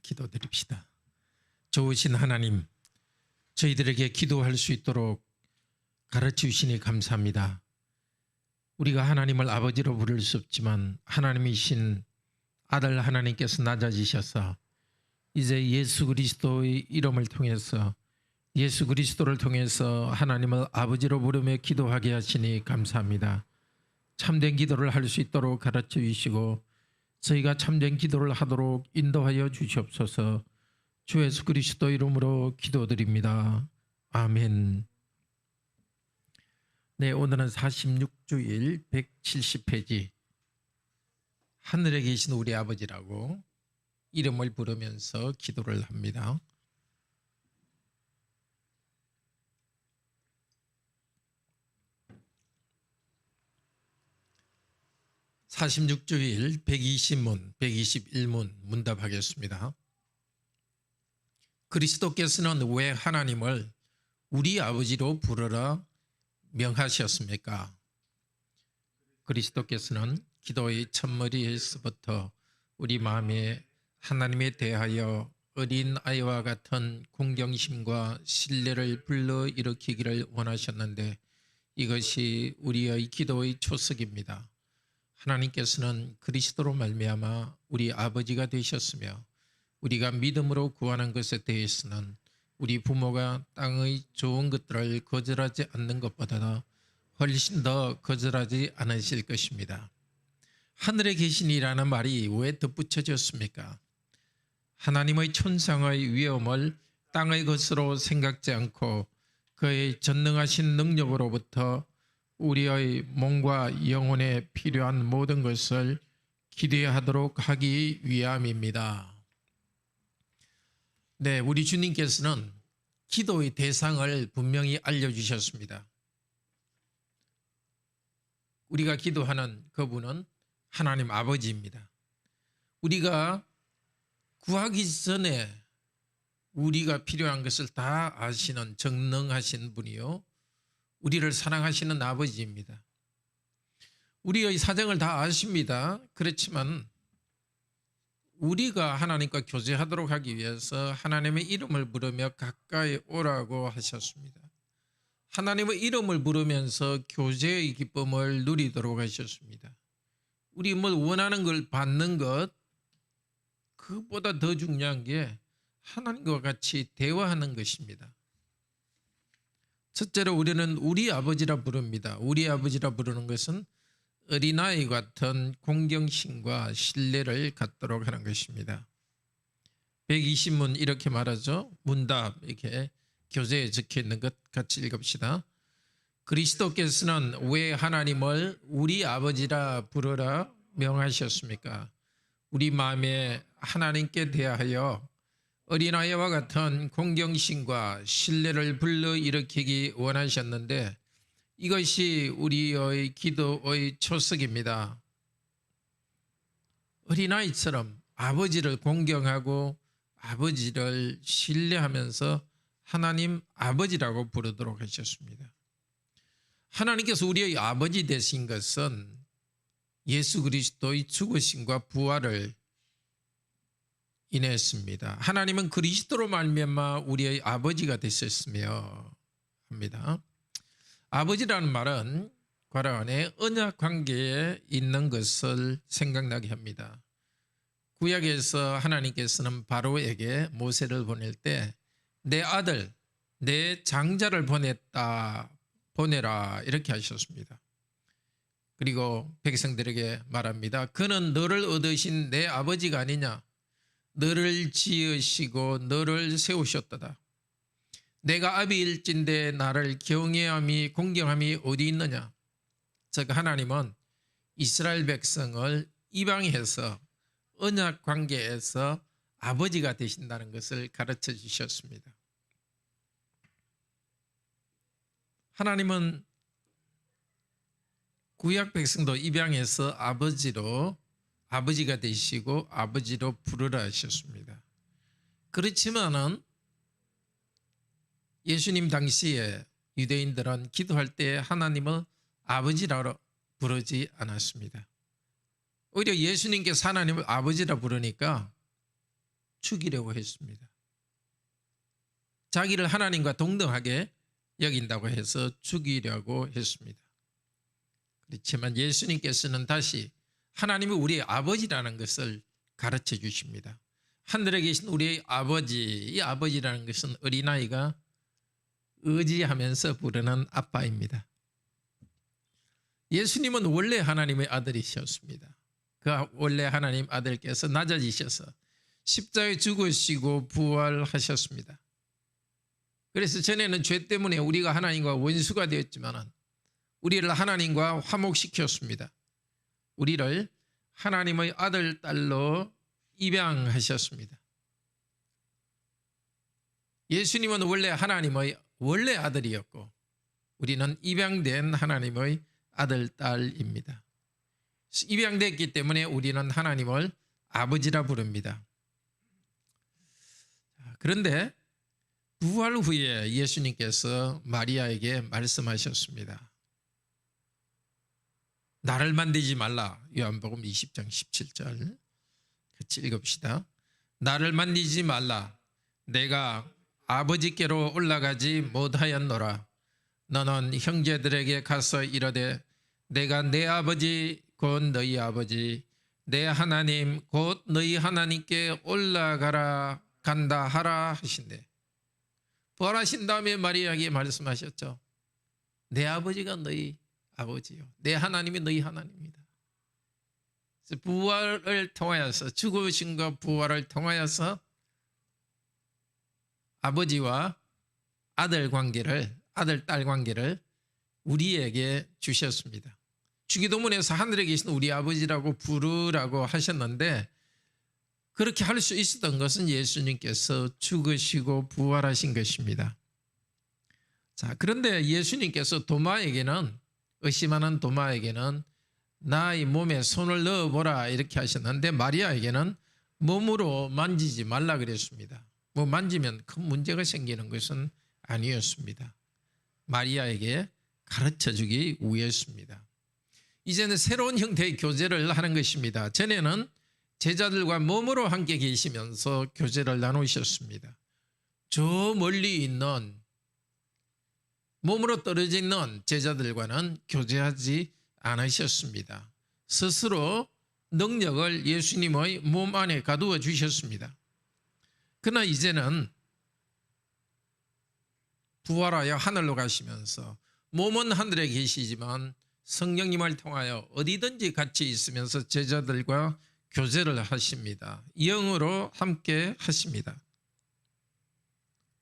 기도드립시다. 좋으신 하나님, 저희들에게 기도할 수 있도록 가르쳐 주시니 감사합니다. 우리가 하나님을 아버지로 부를 수 없지만 하나님이신 아들 하나님께서 낮아지셔서 이제 예수 그리스도의 이름을 통해서 예수 그리스도를 통해서 하나님을 아버지로 부르며 기도하게 하시니 감사합니다. 참된 기도를 할 수 있도록 가르쳐 주시고 저희가 참된 기도를 하도록 인도하여 주시옵소서. 주 예수 그리스도 이름으로 기도드립니다. 아멘. 네, 오늘은 46주일 170페이지 하늘에 계신 우리 아버지라고 이름을 부르면서 기도를 합니다. (46주일) 120문, 121문 문답하겠습니다. 그리스도께서는 왜 하나님을 우리 아버지로 부르라 명하셨습니까? 그리스도께서는 기도의 첫머리에서부터 우리 마음에 하나님에 대하여 어린 아이와 같은 공경심과 신뢰를 불러일으키기를 원하셨는데 이것이 우리의 기도의 초석입니다. 하나님께서는 그리스도로 말미암아 우리 아버지가 되셨으며 우리가 믿음으로 구하는 것에 대해서는 우리 부모가 땅의 좋은 것들을 거절하지 않는 것보다 훨씬 더 거절하지 않으실 것입니다. 하늘에 계신이라는 말이 왜 덧붙여졌습니까? 하나님의 천상의 위엄을 땅의 것으로 생각지 않고 그의 전능하신 능력으로부터 우리의 몸과 영혼에 필요한 모든 것을 기대하도록 하기 위함입니다. 네, 우리 주님께서는 기도의 대상을 분명히 알려주셨습니다. 우리가 기도하는 그분은 하나님 아버지입니다. 우리가 구하기 전에 우리가 필요한 것을 다 아시는 전능하신 분이요 우리를 사랑하시는 아버지입니다. 우리의 사정을 다 아십니다. 그렇지만 우리가 하나님과 교제하도록 하기 위해서 하나님의 이름을 부르며 가까이 오라고 하셨습니다. 하나님의 이름을 부르면서 교제의 기쁨을 누리도록 하셨습니다. 우리 뭘 원하는 걸 받는 것, 그것보다 더 중요한 게 하나님과 같이 대화하는 것입니다. 첫째로 우리는 우리 아버지라 부릅니다. 우리 아버지라 부르는 것은 어린아이 같은 공경심과 신뢰를 갖도록 하는 것입니다. 120문 이렇게 말하죠. 문답 이렇게 교재에 적혀 있는 것 같이 읽읍시다. 그리스도께서는 왜 하나님을 우리 아버지라 부르라 명하셨습니까? 우리 마음에 하나님께 대하여 어린아이와 같은 공경심과 신뢰를 불러일으키기 원하셨는데 이것이 우리의 기도의 초석입니다. 어린아이처럼 아버지를 공경하고 아버지를 신뢰하면서 하나님 아버지라고 부르도록 하셨습니다. 하나님께서 우리의 아버지 되신 것은 예수 그리스도의 죽으심과 부활을 인했습니다. 하나님은 그리스도로 말미암아 우리의 아버지가 되셨으며 합니다. 아버지라는 말은 괄호 안에 언약 관계에 있는 것을 생각나게 합니다. 구약에서 하나님께서는 바로에게 모세를 보낼 때 내 아들, 내 장자를 보내라 이렇게 하셨습니다. 그리고 백성들에게 말합니다. 그는 너를 얻으신 내 아버지가 아니냐? 너를 지으시고 너를 세우셨도다. 내가 아비일진데 나를 경외함이 공경함이 어디 있느냐? 즉 하나님은 이스라엘 백성을 입양해서 언약 관계에서 아버지가 되신다는 것을 가르쳐 주셨습니다. 하나님은 구약 백성도 입양해서 아버지가 되시고 아버지로 부르라 하셨습니다. 그렇지만은 예수님 당시에 유대인들은 기도할 때 하나님을 아버지라고 부르지 않았습니다. 오히려 예수님께서 하나님을 아버지라 부르니까 죽이려고 했습니다. 자기를 하나님과 동등하게 여긴다고 해서 죽이려고 했습니다. 그렇지만 예수님께서는 다시 하나님이 우리의 아버지라는 것을 가르쳐 주십니다. 하늘에 계신 우리의 아버지, 이 아버지라는 것은 어린아이가 의지하면서 부르는 아빠입니다. 예수님은 원래 하나님의 아들이셨습니다. 그 원래 하나님 아들께서 낮아지셔서 십자가에 죽으시고 부활하셨습니다. 그래서 전에는 죄 때문에 우리가 하나님과 원수가 되었지만 우리를 하나님과 화목시켰습니다. 우리를 하나님의 아들, 딸로 입양하셨습니다. 예수님은 원래 하나님의 원래 아들이었고 우리는 입양된 하나님의 아들, 딸입니다. 입양됐기 때문에 우리는 하나님을 아버지라 부릅니다. 그런데 부활 후에 예수님께서 마리아에게 말씀하셨습니다. 나를 만지지 말라. 요한복음 20장 17절 같이 읽읍시다. 나를 만지지 말라. 내가 아버지께로 올라가지 못하였노라. 너는 형제들에게 가서 이르되 내가 내 아버지 곧 너희 아버지 내 하나님 곧 너희 하나님께 올라가라 간다 하라 하신대. 부활하신 다음에 마리아에게 말씀하셨죠. 내 아버지가 너희 아버지요. 내 하나님이 너희 하나님입니다. 그래서 부활을 통하여서 죽으심과 부활을 통하여서 아버지와 아들 관계를 아들 딸 관계를 우리에게 주셨습니다. 주기도문에서 하늘에 계신 우리 아버지라고 부르라고 하셨는데 그렇게 할 수 있었던 것은 예수님께서 죽으시고 부활하신 것입니다. 자, 그런데 예수님께서 도마에게는 의심하는 도마에게는 나의 몸에 손을 넣어보라 이렇게 하셨는데 마리아에게는 몸으로 만지지 말라 그랬습니다. 뭐 만지면 큰 문제가 생기는 것은 아니었습니다. 마리아에게 가르쳐주기 위해서입니다. 이제는 새로운 형태의 교제를 하는 것입니다. 전에는 제자들과 몸으로 함께 계시면서 교제를 나누셨습니다. 저 멀리 있는 몸으로 떨어져 있는 제자들과는 교제하지 않으셨습니다. 스스로 능력을 예수님의 몸 안에 가두어 주셨습니다. 그러나 이제는 부활하여 하늘로 가시면서 몸은 하늘에 계시지만 성령님을 통하여 어디든지 같이 있으면서 제자들과 교제를 하십니다. 영으로 함께 하십니다.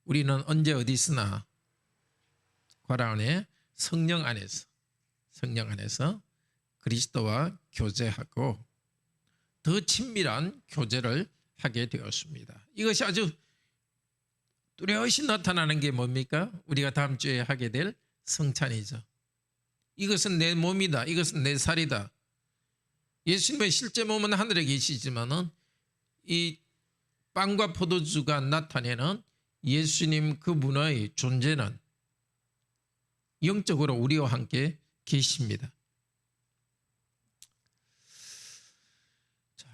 우리는 언제 어디 있으나 괄호 안에 성령 안에서 그리스도와 교제하고 더 친밀한 교제를 하게 되었습니다. 이것이 아주 뚜렷이 나타나는 게 뭡니까? 우리가 다음 주에 하게 될 성찬이죠. 이것은 내 몸이다. 이것은 내 살이다. 예수님의 실제 몸은 하늘에 계시지만은 이 빵과 포도주가 나타내는 예수님 그분의 존재는 영적으로 우리와 함께 계십니다.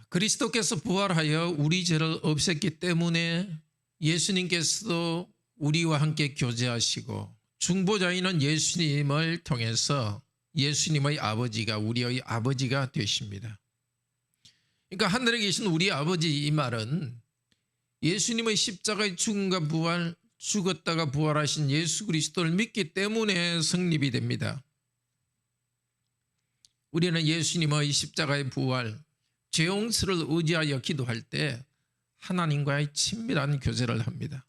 그리스도께서 부활하여 우리 죄를 없앴기 때문에 예수님께서도 우리와 함께 교제하시고 중보자이는 예수님을 통해서 예수님의 아버지가 우리의 아버지가 되십니다. 그러니까 하늘에 계신 우리 아버지 이 말은 예수님의 십자가의 죽음과 부활, 죽었다가 부활하신 예수 그리스도를 믿기 때문에 성립이 됩니다. 우리는 예수님의 십자가의 부활, 죄 용서를 의지하여 기도할 때 하나님과의 친밀한 교제를 합니다.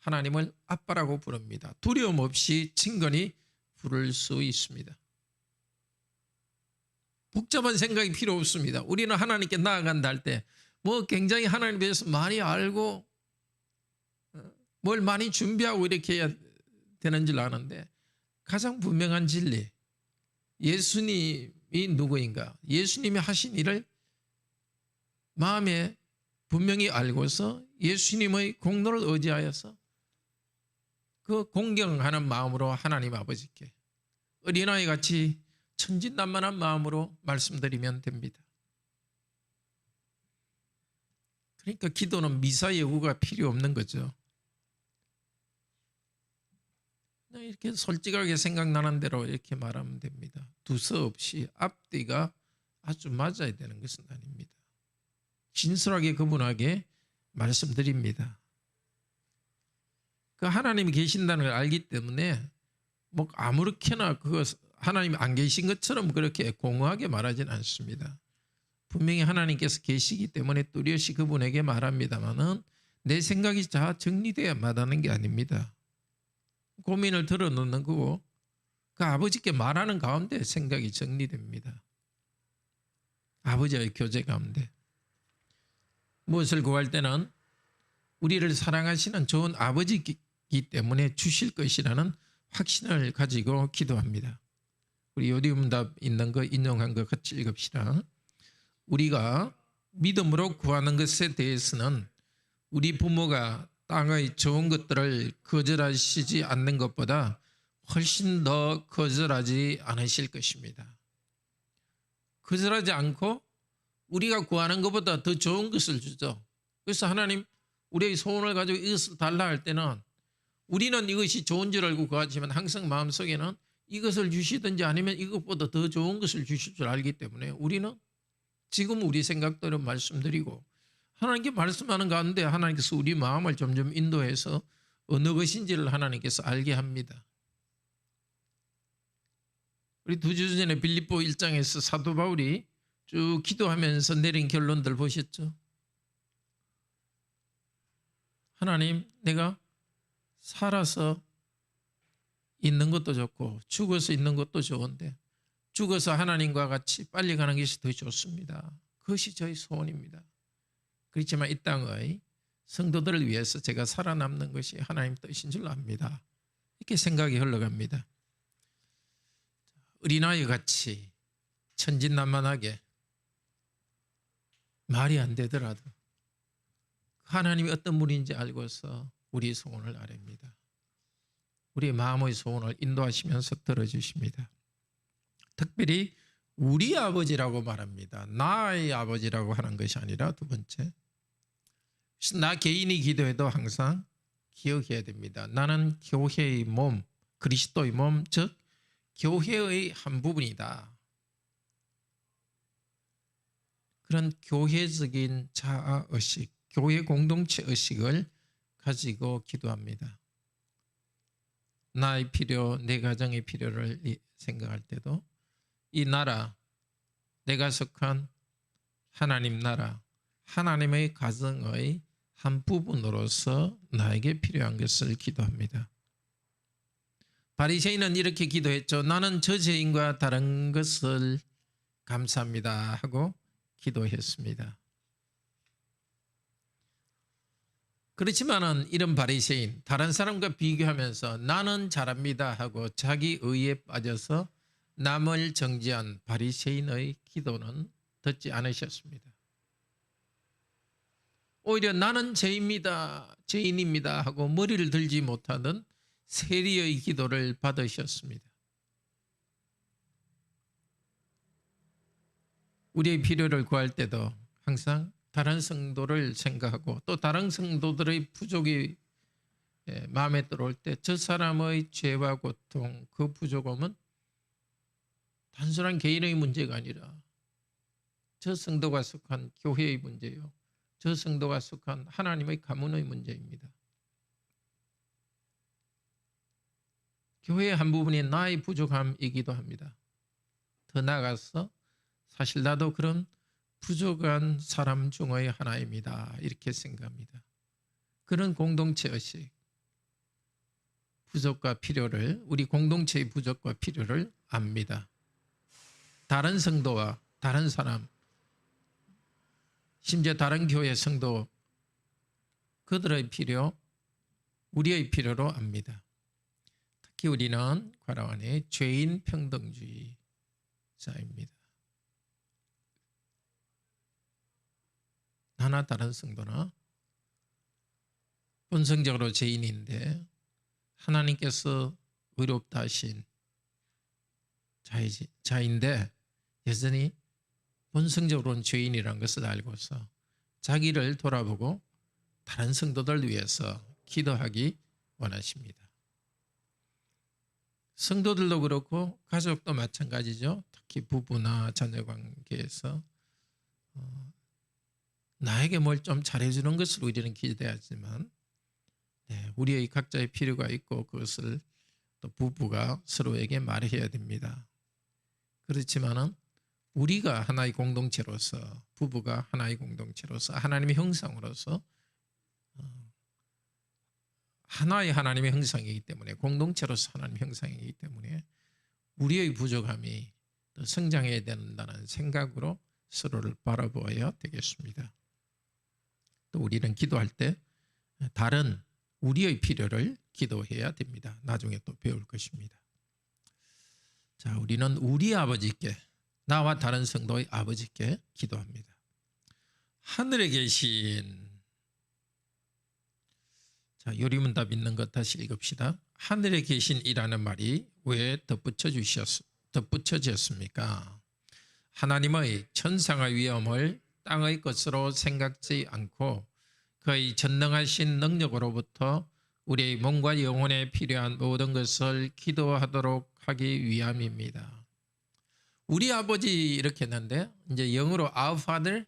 하나님을 아빠라고 부릅니다. 두려움 없이 친근히 부를 수 있습니다. 복잡한 생각이 필요 없습니다. 우리는 하나님께 나아간다 할 때 뭐 굉장히 하나님에 대해서 많이 알고 뭘 많이 준비하고 이렇게 해야 되는 줄 아는데 가장 분명한 진리, 예수님이 누구인가, 예수님이 하신 일을 마음에 분명히 알고서 예수님의 공로를 의지하여서 그 공경하는 마음으로 하나님 아버지께 어린아이 같이 천진난만한 마음으로 말씀드리면 됩니다. 그러니까 기도는 미사 여구가 필요 없는 거죠. 이렇게 솔직하게 생각나는 대로 이렇게 말하면 됩니다. 두서없이 앞뒤가 아주 맞아야 되는 것은 아닙니다. 진솔하게 그분하게 말씀드립니다. 그 하나님이 계신다는 걸 알기 때문에 뭐 아무렇게나 그거 하나님이 안 계신 것처럼 그렇게 공허하게 말하지는 않습니다. 분명히 하나님께서 계시기 때문에 뚜렷이 그분에게 말합니다만은 내 생각이 다 정리돼야 말하는 게 아닙니다. 고민을 털어놓는 거고 그 아버지께 말하는 가운데 생각이 정리됩니다. 아버지와의 교제 가운데 무엇을 구할 때는 우리를 사랑하시는 좋은 아버지이기 때문에 주실 것이라는 확신을 가지고 기도합니다. 우리 요디음답 있는 거 인용한 거 같이 읽읍시다. 우리가 믿음으로 구하는 것에 대해서는 우리 부모가 땅의 좋은 것들을 거절하시지 않는 것보다 훨씬 더 거절하지 않으실 것입니다. 거절하지 않고 우리가 구하는 것보다 더 좋은 것을 주죠. 그래서 하나님 우리의 소원을 가지고 이것을 달라 할 때는 우리는 이것이 좋은 줄 알고 구하지만 항상 마음속에는 이것을 주시든지 아니면 이것보다 더 좋은 것을 주실 줄 알기 때문에 우리는 지금 우리 생각대로 말씀드리고 하나님께 말씀하는 가운데 하나님께서 우리 마음을 점점 인도해서 어느 것인지를 하나님께서 알게 합니다. 우리 2주 전에 빌립보 1장에서 사도 바울이 쭉 기도하면서 내린 결론들 보셨죠? 하나님, 내가 살아서 있는 것도 좋고 죽어서 있는 것도 좋은데 죽어서 하나님과 같이 빨리 가는 것이 더 좋습니다. 그것이 저의 소원입니다. 그렇지만 이 땅의 성도들을 위해서 제가 살아남는 것이 하나님 뜻인 줄 압니다. 이렇게 생각이 흘러갑니다. 어린아이 같이 천진난만하게 말이 안 되더라도 하나님이 어떤 분인지 알고서 우리의 소원을 아뢰입니다. 우리의 마음의 소원을 인도하시면서 들어주십니다. 특별히 우리 아버지라고 말합니다. 나의 아버지라고 하는 것이 아니라 두 번째, 나 개인이 기도해도 항상 기억해야 됩니다. 나는 교회의 몸, 그리스도의 몸, 즉 교회의 한 부분이다. 그런 교회적인 자아의식, 교회 공동체 의식을 가지고 기도합니다. 나의 필요, 내 가정의 필요를 생각할 때도 이 나라, 내가 속한 하나님 나라, 하나님의 가정의 한 부분으로서 나에게 필요한 것을 기도합니다. 바리새인은 이렇게 기도했죠. 나는 저 죄인과 다른 것을 감사합니다 하고 기도했습니다. 그렇지만은 이런 바리새인, 다른 사람과 비교하면서 나는 잘합니다 하고 자기 의에 빠져서 남을 정죄한 바리새인의 기도는 듣지 않으셨습니다. 오히려 나는 죄인입니다 하고 머리를 들지 못하던 세리의 기도를 받으셨습니다. 우리의 필요를 구할 때도 항상 다른 성도를 생각하고 또 다른 성도들의 부족이 마음에 들어올 때 저 사람의 죄와 고통, 그 부족함은 단순한 개인의 문제가 아니라 저 성도가 속한 교회의 문제요, 저 성도가 속한 하나님의 가문의 문제입니다. 교회의 한 부분이 나의 부족함이기도 합니다. 더 나아가서 사실 나도 그런 부족한 사람 중의 하나입니다. 이렇게 생각합니다. 그런 공동체 의식, 부족과 필요를, 우리 공동체의 부족과 필요를 압니다. 다른 성도와 다른 사람, 심지어 다른 교회 성도, 그들의 필요, 우리의 필요로 압니다. 특히 우리는 과라완의 죄인 평등주의자입니다. 나나 다른 성도나 본성적으로 죄인인데 하나님께서 의롭다 하신 자인데 여전히 본성적으로는 죄인이라는 것을 알고서 자기를 돌아보고 다른 성도들 위해서 기도하기 원하십니다. 성도들도 그렇고 가족도 마찬가지죠. 특히 부부나 자녀 관계에서 나에게 뭘 좀 잘해주는 것을 우리는 기대하지만 우리의 각자의 필요가 있고 그것을 또 부부가 서로에게 말해야 됩니다. 그렇지만은 우리가 하나의 공동체로서, 부부가 하나의 공동체로서, 하나님의 형상으로서 하나의 하나님의 형상이기 때문에, 공동체로서 하나님의 형상이기 때문에 우리의 부족함이 더 성장해야 된다는 생각으로 서로를 바라보아야 되겠습니다. 또 우리는 기도할 때 다른 우리의 필요를 기도해야 됩니다. 나중에 또 배울 것입니다. 자, 우리는 우리 아버지께, 나와 다른 성도의 아버지께 기도합니다. 하늘에 계신, 자, 요리문답 있는 것 다시 읽읍시다. 하늘에 계신이라는 말이 왜 덧붙여졌습니까? 하나님의 천상의 위엄을 땅의 것으로 생각지 않고 그의 전능하신 능력으로부터 우리의 몸과 영혼에 필요한 모든 것을 기도하도록 하기 위함입니다. 우리 아버지 이렇게 했는데 이제 영어로 Our Father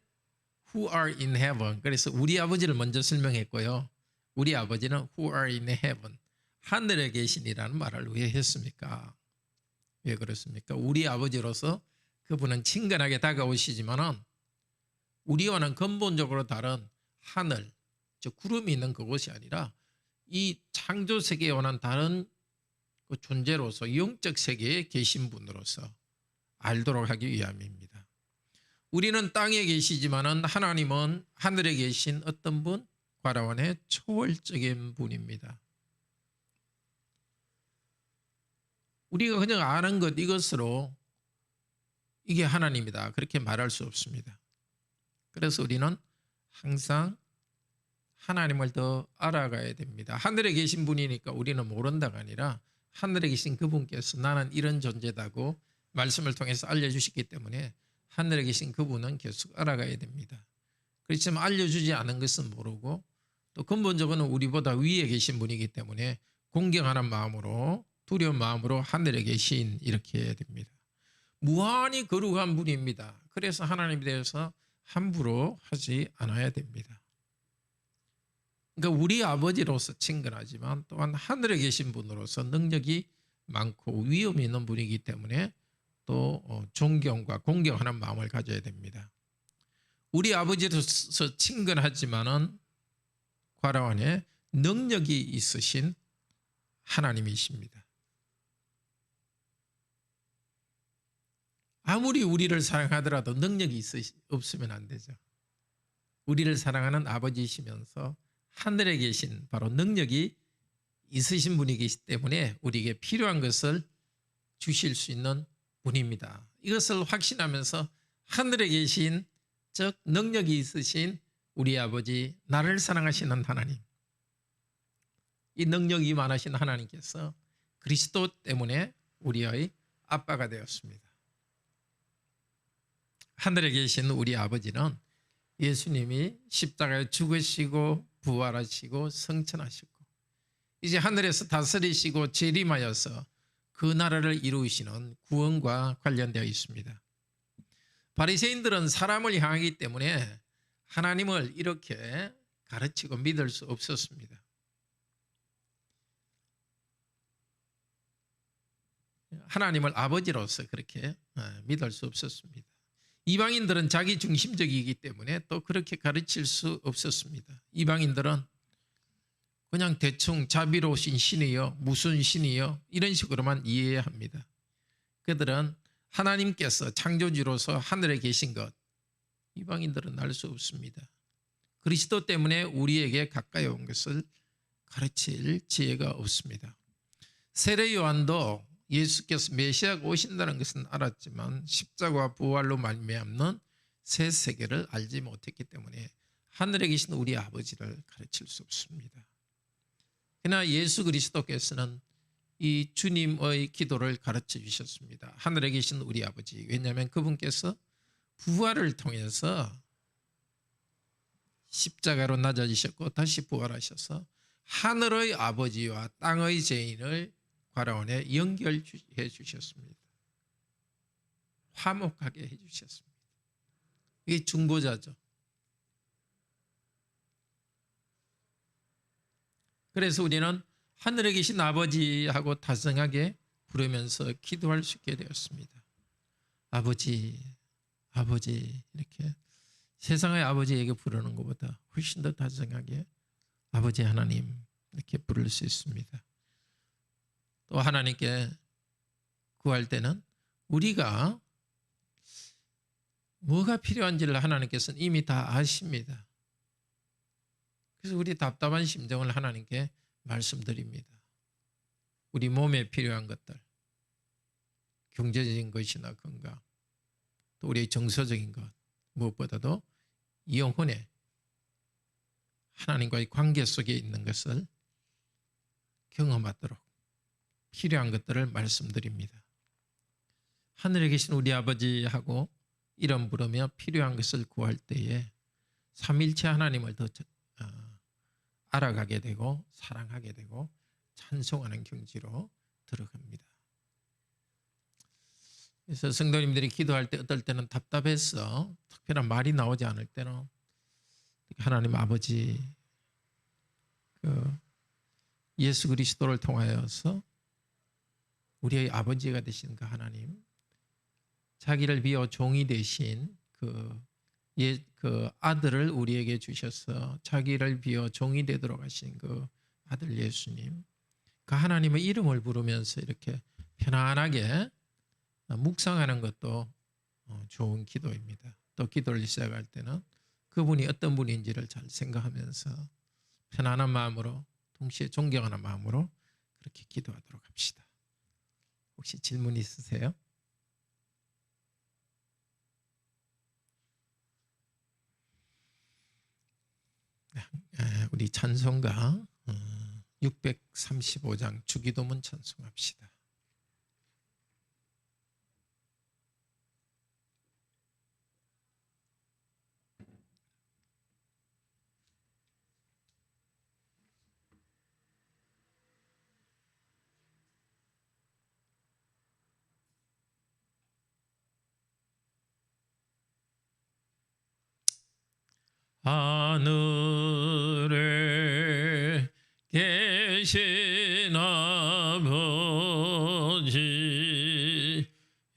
who are in heaven. 그래서 우리 아버지를 먼저 설명했고요. 우리 아버지는 who are in heaven. 하늘에 계신이라는 말을 왜 했습니까? 왜 그렇습니까? 우리 아버지로서 그분은 친근하게 다가오시지만은 우리와는 근본적으로 다른 하늘, 즉 구름이 있는 그곳이 아니라 이 창조 세계에 원한 다른 그 존재로서 영적 세계에 계신 분으로서 알도록 하기 위함입니다. 우리는 땅에 계시지만은 하나님은 하늘에 계신 어떤 분? 과라원의 초월적인 분입니다. 우리가 그냥 아는 것 이것으로 이게 하나님이다 그렇게 말할 수 없습니다. 그래서 우리는 항상 하나님을 더 알아가야 됩니다. 하늘에 계신 분이니까 우리는 모른다가 아니라 하늘에 계신 그분께서 나는 이런 존재다고 말씀을 통해서 알려주시기 때문에 하늘에 계신 그분은 계속 알아가야 됩니다. 그렇지만 알려주지 않은 것은 모르고 또 근본적으로는 우리보다 위에 계신 분이기 때문에 공경하는 마음으로, 두려운 마음으로 하늘에 계신 이렇게 해야 됩니다. 무한히 거룩한 분입니다. 그래서 하나님에 대해서 함부로 하지 않아야 됩니다. 그러니까 우리 아버지로서 친근하지만 또한 하늘에 계신 분으로서 능력이 많고 위엄이 있는 분이기 때문에 또 존경과 공경하는 마음을 가져야 됩니다. 우리 아버지로서 친근하지만은 과라원에 능력이 있으신 하나님이십니다. 아무리 우리를 사랑하더라도 능력이 없으면 안 되죠. 우리를 사랑하는 아버지이시면서 하늘에 계신 바로 능력이 있으신 분이기 때문에 우리에게 필요한 것을 주실 수 있는 분입니다. 이것을 확신하면서 하늘에 계신, 즉 능력이 있으신 우리 아버지, 나를 사랑하시는 하나님, 이 능력이 많으신 하나님께서 그리스도 때문에 우리의 아빠가 되었습니다. 하늘에 계신 우리 아버지는 예수님이 십자가에 죽으시고 부활하시고 성천하시고 이제 하늘에서 다스리시고 재림하여서 그 나라를 이루시는 구원과 관련되어 있습니다. 바리새인들은 사람을 향하기 때문에 하나님을 이렇게 가르치고 믿을 수 없었습니다. 하나님을 아버지로서 그렇게 믿을 수 없었습니다. 이방인들은 자기 중심적이기 때문에 또 그렇게 가르칠 수 없었습니다. 이방인들은 그냥 대충 자비로우신 신이요, 무슨 신이요, 이런 식으로만 이해해야 합니다. 그들은 하나님께서 창조주로서 하늘에 계신 것, 이방인들은 알 수 없습니다. 그리스도 때문에 우리에게 가까이 온 것을 가르칠 지혜가 없습니다. 세례 요한도 예수께서 메시아가 오신다는 것은 알았지만 십자가와 부활로 말미암는 새 세계를 알지 못했기 때문에 하늘에 계신 우리 아버지를 가르칠 수 없습니다. 그러나 예수 그리스도께서는 이 주님의 기도를 가르쳐 주셨습니다. 하늘에 계신 우리 아버지. 왜냐하면 그분께서 부활을 통해서 십자가로 낮아지셨고 다시 부활하셔서 하늘의 아버지와 땅의 죄인을 과라원에 연결해 주셨습니다. 화목하게 해 주셨습니다. 이게 중보자죠. 그래서 우리는 하늘에 계신 아버지하고 다정하게 부르면서 기도할 수 있게 되었습니다. 아버지, 아버지, 이렇게 세상의 아버지에게 부르는 것보다 훨씬 더 다정하게 아버지 하나님 이렇게 부를 수 있습니다. 또 하나님께 구할 때는 우리가 뭐가 필요한지를 하나님께서는 이미 다 아십니다. 그래서 우리 답답한 심정을 하나님께 말씀드립니다. 우리 몸에 필요한 것들, 경제적인 것이나 건강, 또 우리의 정서적인 것, 무엇보다도 영혼의 하나님과의 관계 속에 있는 것을 경험하도록 필요한 것들을 말씀드립니다. 하늘에 계신 우리 아버지하고 이름 부르며 필요한 것을 구할 때에 삼일체 하나님을 더 알아가게 되고 사랑하게 되고 찬송하는 경지로 들어갑니다. 그래서 성도님들이 기도할 때 어떨 때는 답답해서 특별한 말이 나오지 않을 때는 하나님 아버지 예수 그리스도를 통하여서 우리의 아버지가 되신 그 하나님, 자기를 비워 종이 되신 그 아들을 우리에게 주셔서 자기를 비워 종이 되도록 하신 그 아들 예수님, 그 하나님의 이름을 부르면서 이렇게 편안하게 묵상하는 것도 좋은 기도입니다. 또 기도를 시작할 때는 그분이 어떤 분인지를 잘 생각하면서 편안한 마음으로 동시에 존경하는 마음으로 그렇게 기도하도록 합시다. 혹시 질문 있으세요? 우리 찬송가 635장 주기도문 찬송합시다. 하늘에 계신 아버지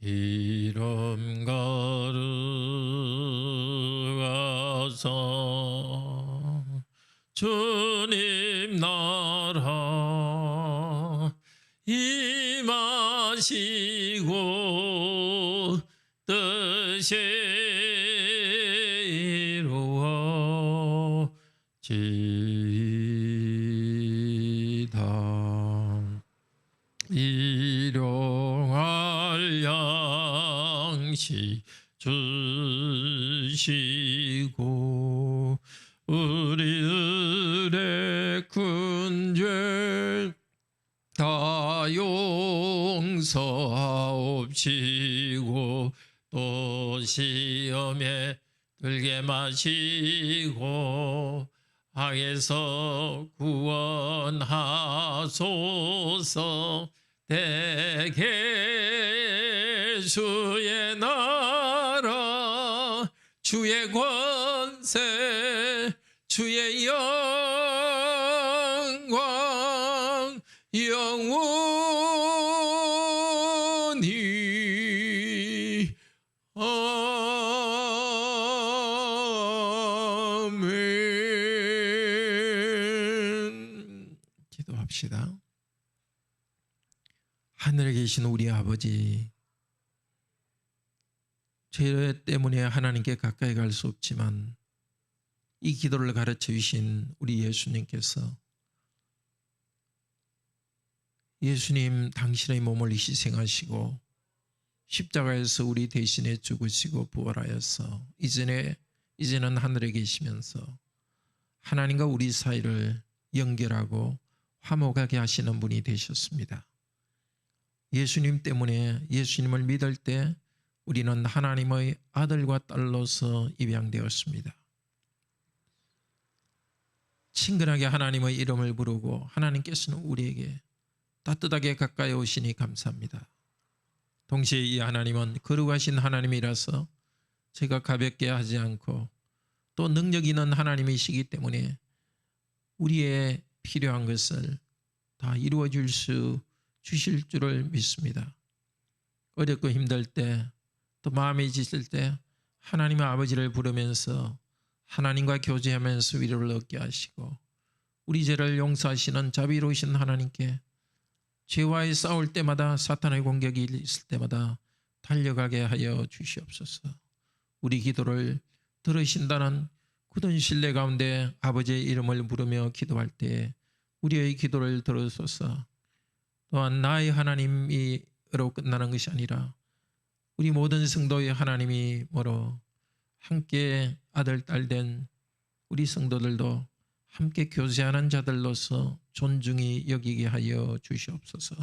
이름 거룩하사 주님 나라 임하시고 뜻이 이루어지이다. 일용할 양식 주시고 우리들의 큰 죄 다 용서하옵시고 또 시험에 들게 마시고 악에서 구원하소서. 대개 주의 나라 주의 권세 주의 영광 영원히 아멘. 기도합시다. 하늘에 계신 우리 아버지, 죄 때문에 하나님께 가까이 갈 수 없지만 이 기도를 가르쳐 주신 우리 예수님께서 예수님 당신의 몸을 희생하시고 십자가에서 우리 대신에 죽으시고 부활하여서 이제는 하늘에 계시면서 하나님과 우리 사이를 연결하고 화목하게 하시는 분이 되셨습니다. 예수님 때문에 예수님을 믿을 때 우리는 하나님의 아들과 딸로서 입양되었습니다. 친근하게 하나님의 이름을 부르고 하나님께서는 우리에게 따뜻하게 가까이 오시니 감사합니다. 동시에 이 하나님은 거룩하신 하나님이라서 제가 가볍게 하지 않고 또 능력 있는 하나님이시기 때문에 우리의 필요한 것을 다 이루어 주실 줄을 믿습니다. 어렵고 힘들 때 또 마음이 지칠 때 하나님의 아버지를 부르면서 하나님과 교제하면서 위로를 얻게 하시고 우리 죄를 용서하시는 자비로우신 하나님께 죄와의 싸울 때마다 사탄의 공격이 있을 때마다 달려가게 하여 주시옵소서. 우리 기도를 들으신다는 굳은 신뢰 가운데 아버지의 이름을 부르며 기도할 때 우리의 기도를 들으소서. 또한 나의 하나님이로 끝나는 것이 아니라 우리 모든 성도의 하나님이 뭐로 함께 아들 딸 된 우리 성도들도 함께 교제하는 자들로서 존중히 여기게 하여 주시옵소서.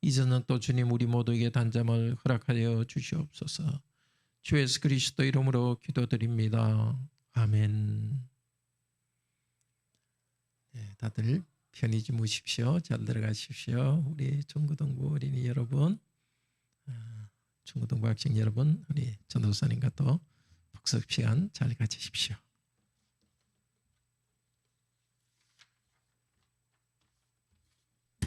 이제는 또 주님 우리 모두에게 단잠을 허락하여 주시옵소서. 주 예수 그리스도 이름으로 기도드립니다. 아멘. 네, 다들 편히 주무십시오. 잘 들어가십시오. 우리 중고등부 어린이 여러분, 중고등부 학생 여러분, 우리 전도사님과 또 복습 시간 잘 가지십시오.